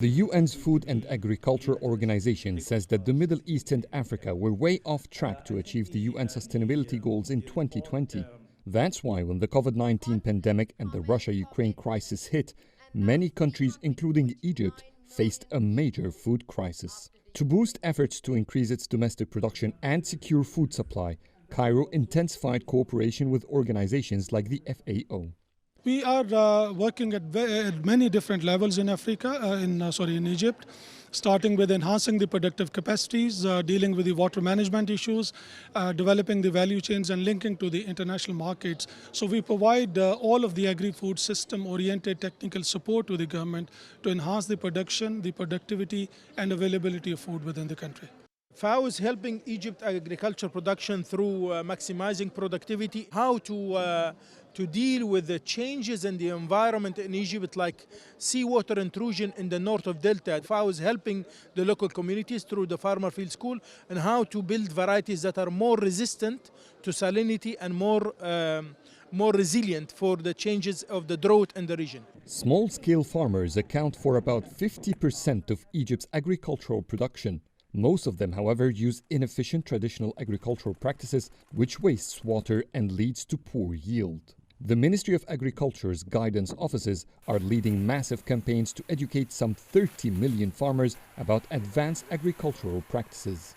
The UN's Food and Agriculture Organization says that the Middle East and Africa were way off track to achieve the UN sustainability goals in 2020. That's why when the COVID-19 pandemic and the Russia-Ukraine crisis hit, many countries, including Egypt, faced a major food crisis. To boost efforts to increase its domestic production and secure food supply, Cairo intensified cooperation with organizations like the FAO. We are working at many different levels in Africa, in Egypt, starting with enhancing the productive capacities, dealing with the water management issues, developing the value chains and linking to the international markets. So we provide all of the agri-food system-oriented technical support to the government to enhance the production, the productivity and availability of food within the country. FAO is helping Egypt agriculture production through maximizing productivity, how to deal with the changes in the environment in Egypt, like seawater intrusion in the north of Delta. FAO is helping the local communities through the Farmer Field School and how to build varieties that are more resistant to salinity and more resilient for the changes of the drought in the region. Small-scale farmers account for about 50% of Egypt's agricultural production. Most of them, however, use inefficient traditional agricultural practices, which wastes water and leads to poor yield. The Ministry of Agriculture's guidance offices are leading massive campaigns to educate some 30 million farmers about advanced agricultural practices.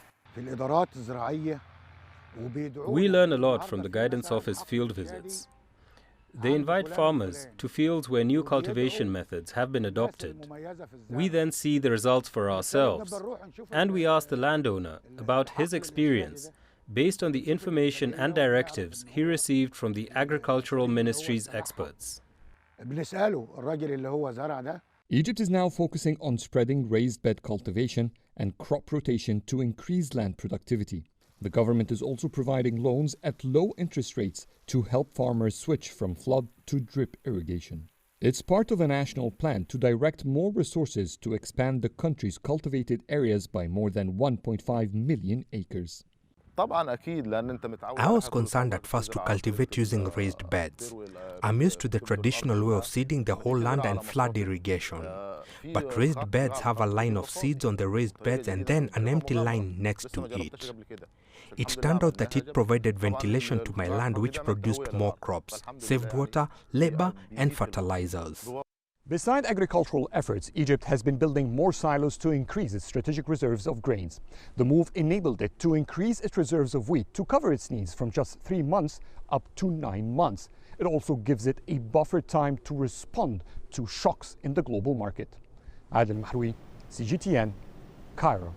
We learn a lot from the guidance office field visits. They invite farmers to fields where new cultivation methods have been adopted. We then see the results for ourselves, and we ask the landowner about his experience based on the information and directives he received from the Agricultural Ministry's experts. Egypt is now focusing on spreading raised bed cultivation and crop rotation to increase land productivity. The government is also providing loans at low interest rates to help farmers switch from flood to drip irrigation. It's part of a national plan to direct more resources to expand the country's cultivated areas by more than 1.5 million acres. I was concerned at first to cultivate using raised beds. I'm used to the traditional way of seeding the whole land and flood irrigation. But raised beds have a line of seeds on the raised beds and then an empty line next to it. It turned out that it provided ventilation to my land, which produced more crops, saved water, labor and fertilizers. Beside agricultural efforts, Egypt has been building more silos to increase its strategic reserves of grains. The move enabled it to increase its reserves of wheat to cover its needs from just 3 months up to 9 months. It also gives it a buffer time to respond to shocks in the global market. Adel Mahroui, CGTN, Cairo.